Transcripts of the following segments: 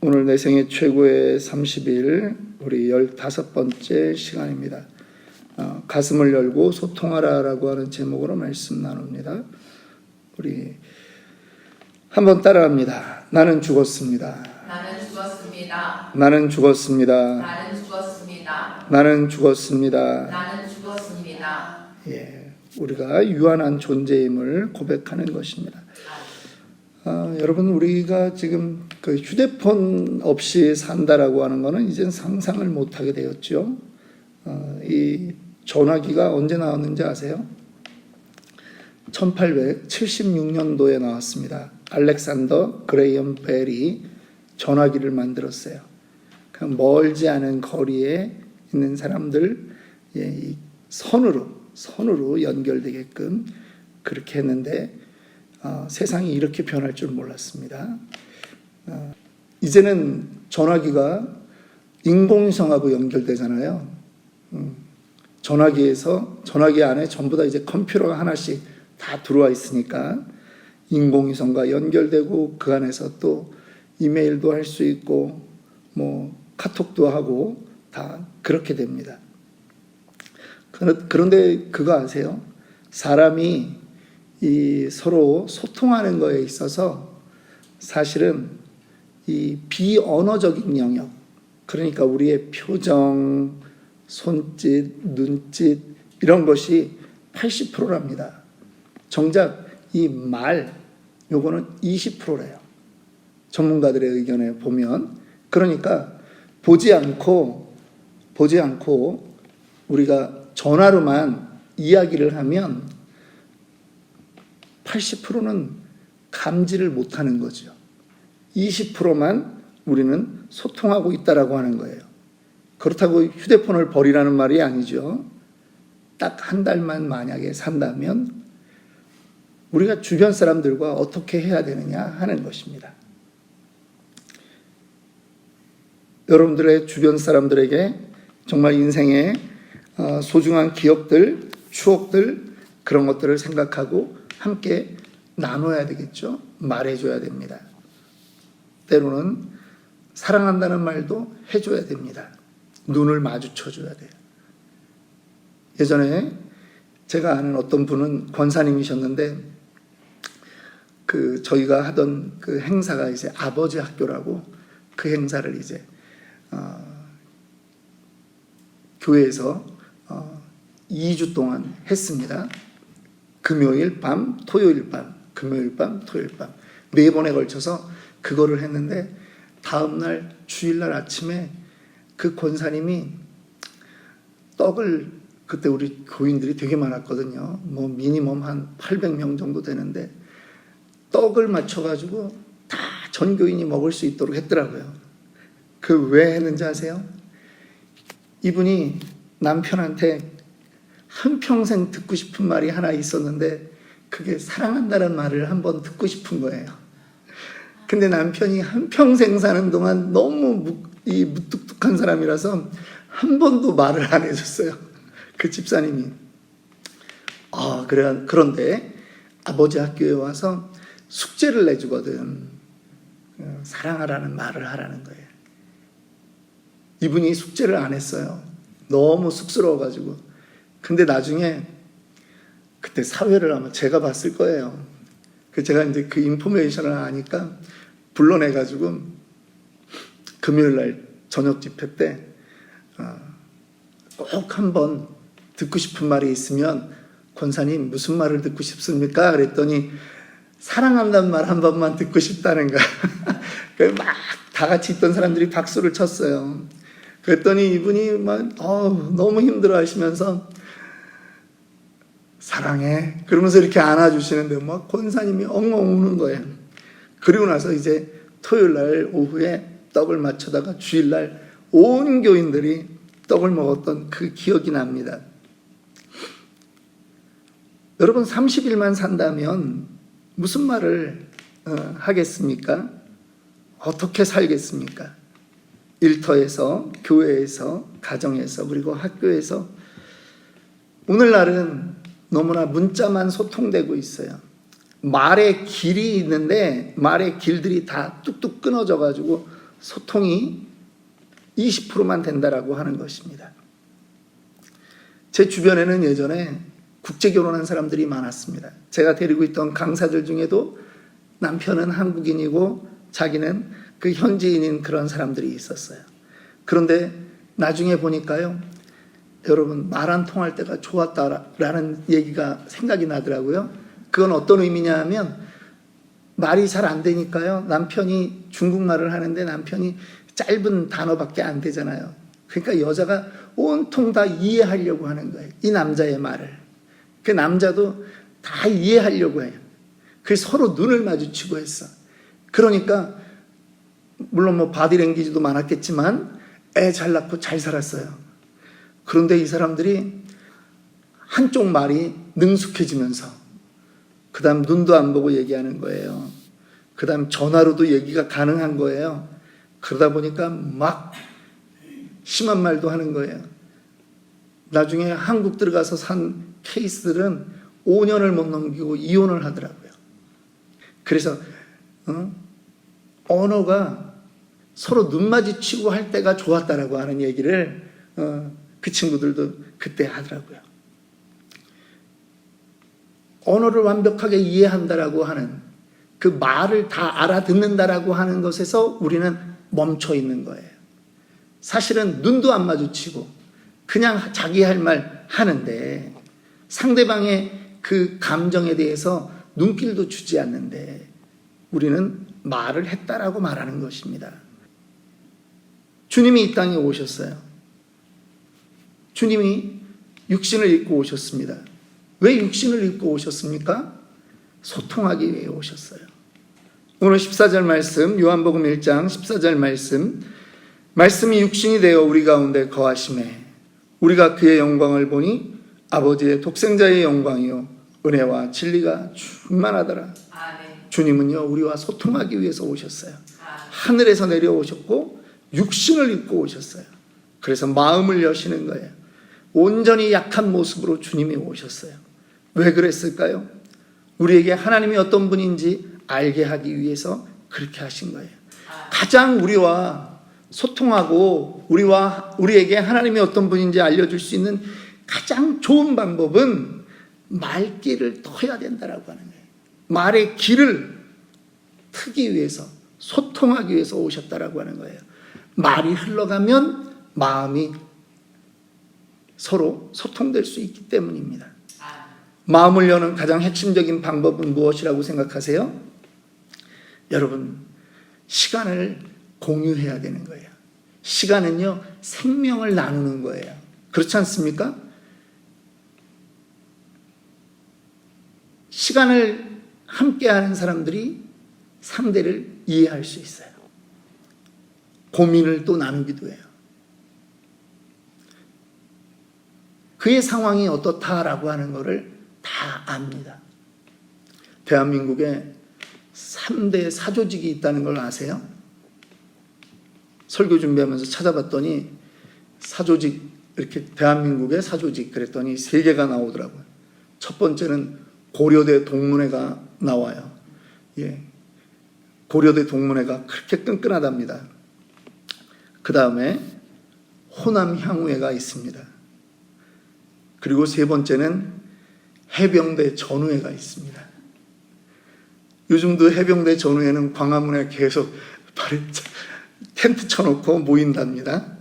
오늘 내 생애 최고의 30일 우리 15번째 시간입니다. 가슴을 열고 소통하라라고 하는 제목으로 말씀 나눕니다. 우리 한번 따라합니다. 나는 죽었습니다. 나는 죽었습니다. 나는 죽었습니다. 나는 죽었습니다. 나는 죽었습니다. 나는 죽었습니다. 예, 우리가 유한한 존재임을 고백하는 것입니다. 여러분, 우리가 지금 그 휴대폰 없이 산다라고 하는 것은 이젠 상상을 못하게 되었죠. 이 전화기가 언제 나왔는지 아세요? 1876년도에 나왔습니다. 알렉산더 그레이엄 벨이 전화기를 만들었어요. 그냥 멀지 않은 거리에 있는 사람들 이 선으로 연결되게끔 그렇게 했는데 세상이 이렇게 변할 줄 몰랐습니다. 이제는 전화기가 인공위성하고 연결되잖아요. 전화기 안에 전부 다 이제 컴퓨터가 하나씩 다 들어와 있으니까 인공위성과 연결되고 그 안에서 또 이메일도 할 수 있고 뭐 카톡도 하고 다 그렇게 됩니다. 그런데 그거 아세요? 사람이 이 서로 소통하는 거에 있어서 사실은 이 비언어적인 영역, 그러니까 우리의 표정, 손짓, 눈짓 이런 것이 80%랍니다. 정작 이 말, 요거는 20%래요. 전문가들의 의견에 보면. 그러니까 보지 않고 우리가 전화로만 이야기를 하면 80%는 감지를 못하는 거죠. 20%만 우리는 소통하고 있다라고 하는 거예요. 그렇다고 휴대폰을 버리라는 말이 아니죠. 딱 한 달만 만약에 산다면 우리가 주변 사람들과 어떻게 해야 되느냐 하는 것입니다. 여러분들의 주변 사람들에게 정말 인생의 소중한 기억들, 추억들 그런 것들을 생각하고 함께 나눠야 되겠죠. 말해줘야 됩니다. 때로는 사랑한다는 말도 해줘야 됩니다. 눈을 마주쳐줘야 돼요. 예전에 제가 아는 어떤 분은 권사님이셨는데 저희가 하던 그 행사가 이제 아버지 학교라고 그 행사를 이제 교회에서 2주 동안 했습니다. 금요일 밤, 토요일 밤, 금요일 밤, 토요일 밤 4번에 걸쳐서 그거를 했는데 다음날 주일날 아침에 그 권사님이 떡을, 그때 우리 교인들이 되게 많았거든요. 뭐 미니멈 한 800명 정도 되는데 떡을 맞춰가지고 다 전 교인이 먹을 수 있도록 했더라고요. 그 왜 했는지 아세요? 이분이 남편한테 한평생 듣고 싶은 말이 하나 있었는데 그게 사랑한다는 말을 한번 듣고 싶은 거예요. 근데 남편이 한평생 사는 동안 너무 무뚝뚝한 사람이라서 한 번도 말을 안 해줬어요. 그 집사님이. 그런데 아버지 학교에 와서 숙제를 내주거든. 사랑하라는 말을 하라는 거예요. 이분이 숙제를 안 했어요. 너무 쑥스러워가지고. 근데 나중에 그때 사회를 아마 제가 봤을 거예요. 제가 이제 그 인포메이션을 아니까 불러내가지고 금요일날 저녁 집회 때 꼭 한번 듣고 싶은 말이 있으면 권사님 무슨 말을 듣고 싶습니까? 그랬더니 사랑한다는 말 한 번만 듣고 싶다는 거야. 막 다 같이 있던 사람들이 박수를 쳤어요. 그랬더니 이분이 막 너무 힘들어 하시면서 사랑해 그러면서 이렇게 안아주시는데 막 권사님이 엉엉 우는 거예요. 그리고 나서 이제 토요일날 오후에 떡을 맞춰다가 주일날 온 교인들이 떡을 먹었던 그 기억이 납니다. 여러분 30일만 산다면 무슨 말을 하겠습니까? 어떻게 살겠습니까? 일터에서, 교회에서, 가정에서, 그리고 학교에서. 오늘날은 너무나 문자만 소통되고 있어요. 말의 길이 있는데 말의 길들이 다 뚝뚝 끊어져 가지고 소통이 20%만 된다라고 하는 것입니다. 제 주변에는 예전에 국제 결혼한 사람들이 많았습니다. 제가 데리고 있던 강사들 중에도 남편은 한국인이고 자기는 그 현지인인 그런 사람들이 있었어요. 그런데 나중에 보니까요, 여러분, 말 안 통할 때가 좋았다라는 얘기가 생각이 나더라고요. 그건 어떤 의미냐 하면 말이 잘 안 되니까요, 남편이 중국말을 하는데 남편이 짧은 단어밖에 안 되잖아요. 그러니까 여자가 온통 다 이해하려고 하는 거예요. 이 남자의 말을. 그 남자도 다 이해하려고 해요. 그래서 서로 눈을 마주치고 했어. 그러니까 물론 뭐 바디랭귀지도 많았겠지만 애 잘 낳고 잘 살았어요. 그런데 이 사람들이 한쪽 말이 능숙해지면서 그 다음 눈도 안 보고 얘기하는 거예요. 그 다음 전화로도 얘기가 가능한 거예요. 그러다 보니까 막 심한 말도 하는 거예요. 나중에 한국 들어가서 산 케이스들은 5년을 못 넘기고 이혼을 하더라고요. 그래서 언어가 서로 눈 마주치고 할 때가 좋았다라고 하는 얘기를 그 친구들도 그때 하더라고요. 언어를 완벽하게 이해한다라고 하는 그 말을 다 알아듣는다라고 하는 것에서 우리는 멈춰 있는 거예요. 사실은 눈도 안 마주치고 그냥 자기 할 말 하는데 상대방의 그 감정에 대해서 눈길도 주지 않는데 우리는 말을 했다라고 말하는 것입니다. 주님이 이 땅에 오셨어요. 주님이 육신을 입고 오셨습니다. 왜 육신을 입고 오셨습니까? 소통하기 위해 오셨어요. 오늘 14절 말씀, 요한복음 1장 14절 말씀이 육신이 되어 우리 가운데 거하심에 우리가 그의 영광을 보니 아버지의 독생자의 영광이요 은혜와 진리가 충만하더라. 주님은요, 우리와 소통하기 위해서 오셨어요. 하늘에서 내려오셨고 육신을 입고 오셨어요. 그래서 마음을 여시는 거예요. 온전히 약한 모습으로 주님이 오셨어요. 왜 그랬을까요? 우리에게 하나님이 어떤 분인지 알게 하기 위해서 그렇게 하신 거예요. 가장 우리와 소통하고 우리에게 하나님이 어떤 분인지 알려줄 수 있는 가장 좋은 방법은 말귀를 터야 된다라고 하는 거예요. 말의 길을 트기 위해서, 소통하기 위해서 오셨다라고 하는 거예요. 말이 흘러가면 마음이 서로 소통될 수 있기 때문입니다. 마음을 여는 가장 핵심적인 방법은 무엇이라고 생각하세요? 여러분, 시간을 공유해야 되는 거예요. 시간은요, 생명을 나누는 거예요. 그렇지 않습니까? 시간을 함께하는 사람들이 상대를 이해할 수 있어요. 고민을 또 나누기도 해요. 그의 상황이 어떻다라고 하는 것을 다 압니다. 대한민국에 3대 사조직이 있다는 걸 아세요? 설교 준비하면서 찾아봤더니 사조직, 이렇게 대한민국의 사조직 그랬더니 3개가 나오더라고요. 첫 번째는 고려대 동문회가 나와요. 예. 고려대 동문회가 그렇게 끈끈하답니다. 그 다음에 호남 향후회가 있습니다. 그리고 3번째는 해병대 전우회가 있습니다. 요즘도 해병대 전우회는 광화문에 계속 텐트 쳐놓고 모인답니다.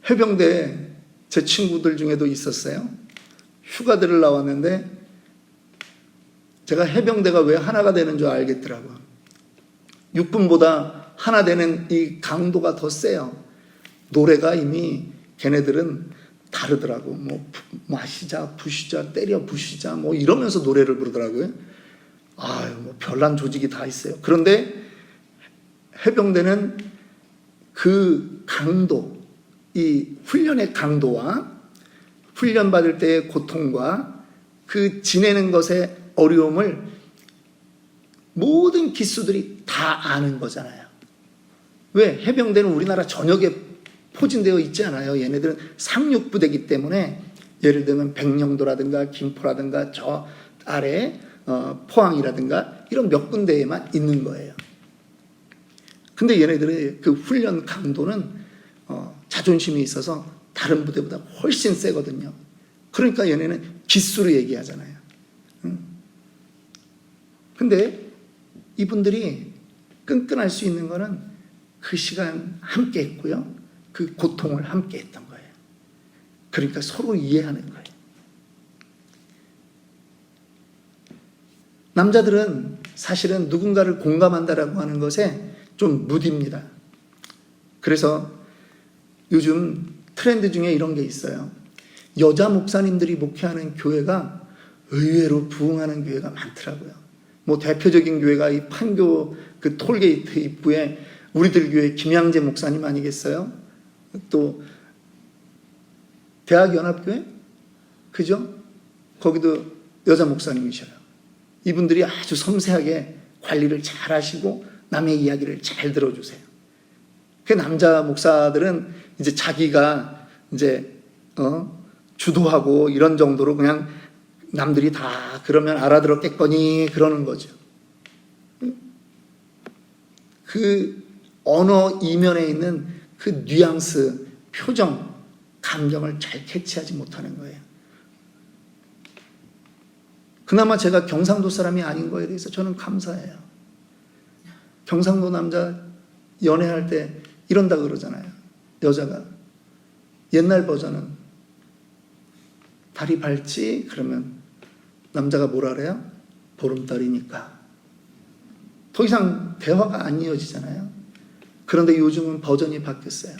해병대 제 친구들 중에도 있었어요. 휴가들을 나왔는데 제가 해병대가 왜 하나가 되는 줄 알겠더라고요. 육군보다 하나 되는 이 강도가 더 세요. 노래가 이미 걔네들은 다르더라고. 뭐 마시자, 부시자, 때려 부시자, 뭐 이러면서 노래를 부르더라고요. 뭐 별난 조직이 다 있어요. 그런데 해병대는 그 강도, 이 훈련의 강도와 훈련 받을 때의 고통과 그 지내는 것의 어려움을 모든 기수들이 다 아는 거잖아요. 왜? 해병대는 우리나라 전역에 포진되어 있지 않아요. 얘네들은 상륙부대이기 때문에 예를 들면 백령도라든가 김포라든가 저 아래 포항이라든가 이런 몇 군데에만 있는 거예요. 근데 얘네들의 그 훈련 강도는 자존심이 있어서 다른 부대보다 훨씬 세거든요. 그러니까 얘네는 기수로 얘기하잖아요. 근데 이분들이 끈끈할 수 있는 거는 그 시간 함께 했고요. 그 고통을 함께 했던 거예요. 그러니까 서로 이해하는 거예요. 남자들은 사실은 누군가를 공감한다라고 하는 것에 좀 무딥니다. 그래서 요즘 트렌드 중에 이런 게 있어요. 여자 목사님들이 목회하는 교회가 의외로 부흥하는 교회가 많더라고요. 뭐 대표적인 교회가 이 판교 그 톨게이트 입구에 우리들 교회 김양재 목사님 아니겠어요? 또 대학연합교회? 그죠? 거기도 여자 목사님이셔요. 이분들이 아주 섬세하게 관리를 잘 하시고 남의 이야기를 잘 들어주세요. 그 남자 목사들은 이제 자기가 이제 주도하고 이런 정도로 그냥 남들이 다 그러면 알아들었겠거니 그러는 거죠. 그 언어 이면에 있는 그 뉘앙스, 표정, 감정을 잘 캐치하지 못하는 거예요. 그나마 제가 경상도 사람이 아닌 거에 대해서 저는 감사해요. 경상도 남자 연애할 때 이런다 그러잖아요. 여자가 옛날 버전은 달이 밝지? 그러면 남자가 뭐라 그래요? 보름달이니까. 더 이상 대화가 안 이어지잖아요. 그런데 요즘은 버전이 바뀌었어요.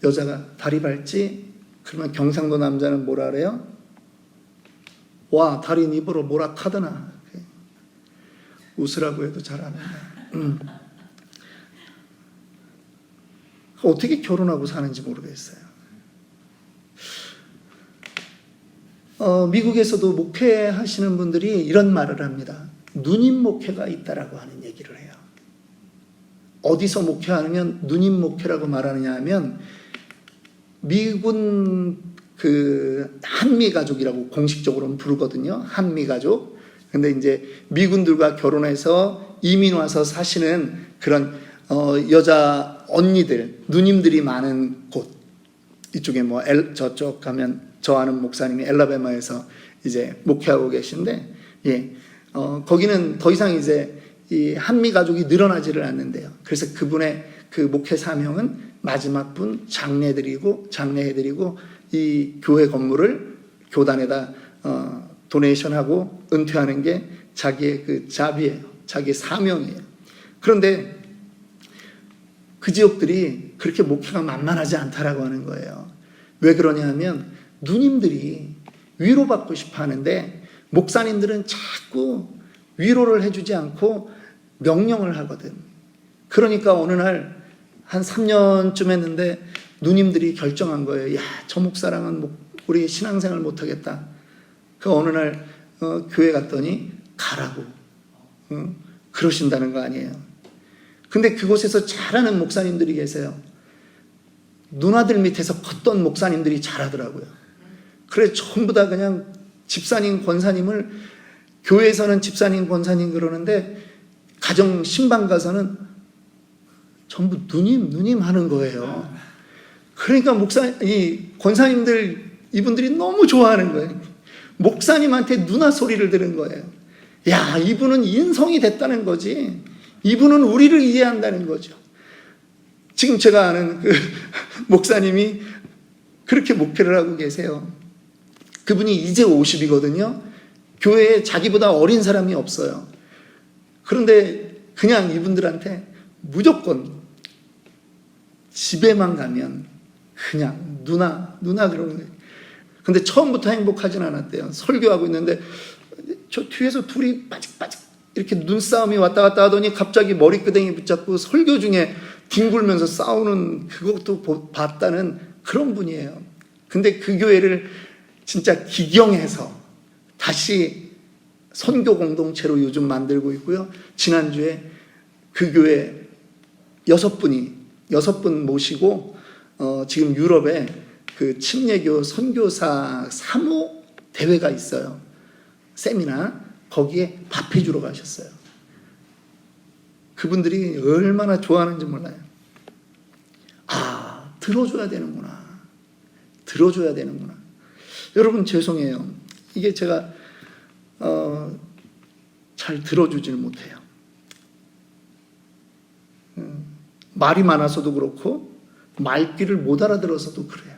여자가 달이 밝지? 그러면 경상도 남자는 뭐라 그래요? 와, 달이 네 보러 뭐라 카드나. 웃으라고 해도 잘 안 한다. 어떻게 결혼하고 사는지 모르겠어요. 미국에서도 목회하시는 분들이 이런 말을 합니다. 누님 목회가 있다라고 하는 얘기를 해요. 어디서 목회하면 누님 목회라고 말하느냐 하면 미군 그 한미가족이라고 공식적으로는 부르거든요. 한미가족. 근데 이제 미군들과 결혼해서 이민 와서 사시는 그런 여자 언니들, 누님들이 많은 곳. 이쪽에 뭐 저쪽 가면 저 아는 목사님이 엘라베마에서 이제 목회하고 계신데, 예, 거기는 더 이상 이제 이 한미 가족이 늘어나지를 않는데요. 그래서 그분의 그 목회 사명은 마지막 분 장례해드리고 이 교회 건물을 교단에다 도네이션하고 은퇴하는 게 자기의 그 잡이에요. 자기의 사명이에요. 그런데 그 지역들이 그렇게 목회가 만만하지 않다라고 하는 거예요. 왜 그러냐 하면 누님들이 위로받고 싶어 하는데 목사님들은 자꾸 위로를 해주지 않고 명령을 하거든. 그러니까 어느 날 한 3년쯤 했는데 누님들이 결정한 거예요. 야, 저 목사랑은 우리 신앙생활 못하겠다. 그 어느 날 교회 갔더니 가라고 그러신다는 거 아니에요. 근데 그곳에서 잘하는 목사님들이 계세요. 누나들 밑에서 컸던 목사님들이 잘하더라고요. 그래 전부 다 그냥 집사님, 권사님을 교회에서는 집사님, 권사님 그러는데 가정 신방 가서는 전부 누님 하는 거예요. 그러니까 이 권사님들 이분들이 너무 좋아하는 거예요. 목사님한테 누나 소리를 들은 거예요. 야, 이분은 인성이 됐다는 거지. 이분은 우리를 이해한다는 거죠. 지금 제가 아는 그 목사님이 그렇게 목회를 하고 계세요. 그분이 이제 50이거든요. 교회에 자기보다 어린 사람이 없어요. 그런데 그냥 이분들한테 무조건 집에만 가면 그냥 누나 그러는 거예요. 근데 처음부터 행복하진 않았대요. 설교하고 있는데 저 뒤에서 둘이 빠직빠직 이렇게 눈싸움이 왔다 갔다 하더니 갑자기 머리끄댕이 붙잡고 설교 중에 뒹굴면서 싸우는 그것도 봤다는 그런 분이에요. 근데 그 교회를 진짜 기경해서 다시 선교 공동체로 요즘 만들고 있고요. 지난주에 그 교회 6분 모시고 지금 유럽에 그 침례교 선교사 3호 대회가 있어요. 세미나. 거기에 밥해 주러 가셨어요. 그분들이 얼마나 좋아하는지 몰라요. 아, 들어줘야 되는구나. 들어줘야 되는구나. 여러분 죄송해요. 이게 제가 잘 들어주지를 못해요. 말이 많아서도 그렇고 말귀를 못 알아들어서도 그래요.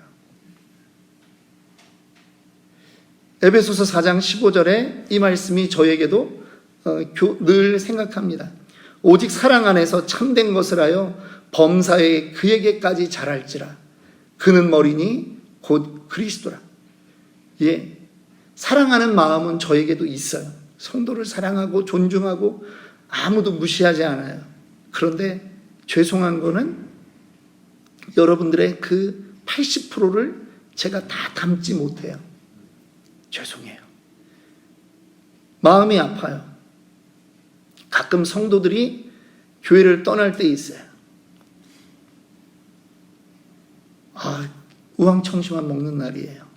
에베소서 4장 15절에 이 말씀이 저에게도 늘 생각합니다. 오직 사랑 안에서 참된 것을 하여 범사에 그에게까지 자랄지라. 그는 머리니 곧 그리스도라. 예, 사랑하는 마음은 저에게도 있어요. 성도를 사랑하고 존중하고 아무도 무시하지 않아요. 그런데 죄송한 거는 여러분들의 그 80%를 제가 다 담지 못해요. 죄송해요. 마음이 아파요. 가끔 성도들이 교회를 떠날 때 있어요. 아, 우황청심환 먹는 날이에요.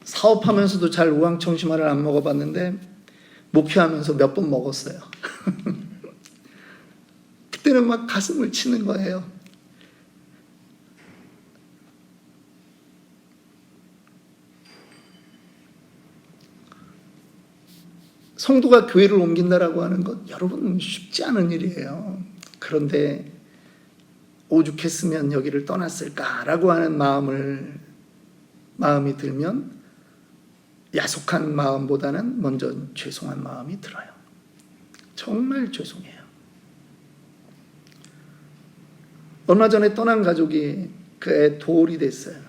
사업하면서도 잘 우황청심환을 안 먹어봤는데 목회하면서 몇 번 먹었어요. 그때는 막 가슴을 치는 거예요. 성도가 교회를 옮긴다라고 하는 것 여러분 쉽지 않은 일이에요. 그런데 오죽했으면 여기를 떠났을까라고 하는 마음이 들면 야속한 마음보다는 먼저 죄송한 마음이 들어요. 정말 죄송해요. 얼마 전에 떠난 가족이 그 애 도울이 됐어요.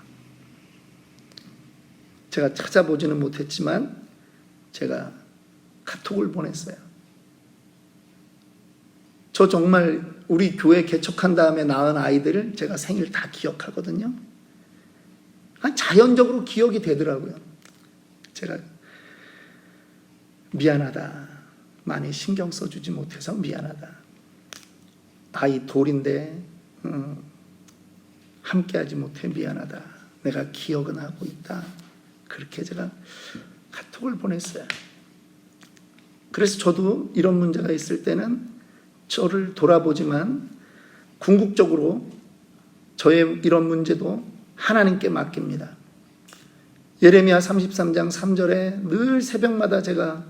제가 찾아보지는 못했지만 제가 카톡을 보냈어요. 저 정말 우리 교회 개척한 다음에 낳은 아이들을 제가 생일 다 기억하거든요. 자연적으로 기억이 되더라고요. 제가 미안하다. 많이 신경 써주지 못해서 미안하다. 아이 돌인데 함께하지 못해 미안하다. 내가 기억은 하고 있다. 그렇게 제가 카톡을 보냈어요. 그래서 저도 이런 문제가 있을 때는 저를 돌아보지만 궁극적으로 저의 이런 문제도 하나님께 맡깁니다. 예레미야 33장 3절에 늘 새벽마다 제가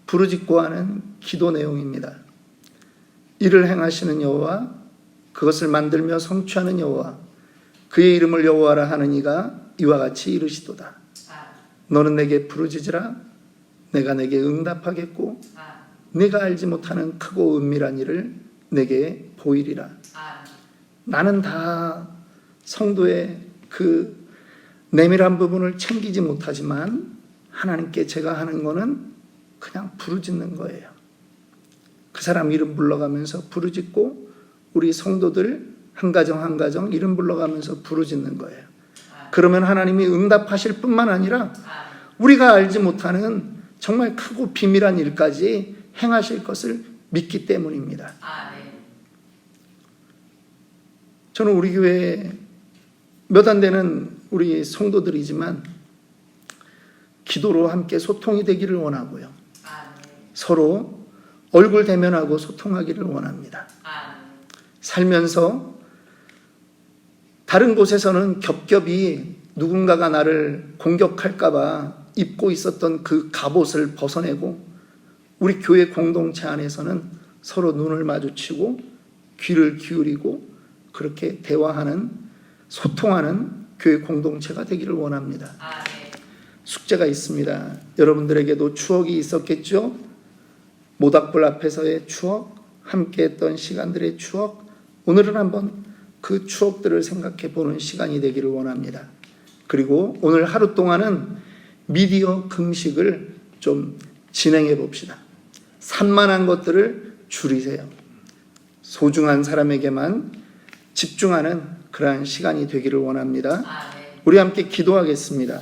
부르짖고 하는 기도 내용입니다. 이를 행하시는 여호와, 그것을 만들며 성취하는 여호와, 그의 이름을 여호와라 하는 이가 이와 같이 이르시도다. 너는 내게 부르짖으라. 내가 내게 응답하겠고 내가 알지 못하는 크고 은밀한 일을 내게 보이리라. 나는 다 성도의 그 내밀한 부분을 챙기지 못하지만 하나님께 제가 하는 거는 그냥 부르짖는 거예요. 그 사람 이름 불러가면서 부르짖고 우리 성도들 한 가정 한 가정 이름 불러가면서 부르짖는 거예요. 그러면 하나님이 응답하실 뿐만 아니라 우리가 알지 못하는 정말 크고 비밀한 일까지 행하실 것을 믿기 때문입니다. 저는 우리 교회에 몇 안 되는 우리 성도들이지만 기도로 함께 소통이 되기를 원하고요. 서로 얼굴 대면하고 소통하기를 원합니다. 살면서 다른 곳에서는 겹겹이 누군가가 나를 공격할까봐 입고 있었던 그 갑옷을 벗어내고 우리 교회 공동체 안에서는 서로 눈을 마주치고 귀를 기울이고 그렇게 대화하는 소통하는 교회 공동체가 되기를 원합니다. 숙제가 있습니다. 여러분들에게도 추억이 있었겠죠? 모닥불 앞에서의 추억, 함께했던 시간들의 추억, 오늘은 한번 그 추억들을 생각해 보는 시간이 되기를 원합니다. 그리고 오늘 하루 동안은 미디어 금식을 좀 진행해 봅시다. 산만한 것들을 줄이세요. 소중한 사람에게만 집중하는 그러한 시간이 되기를 원합니다. 우리 함께 기도하겠습니다.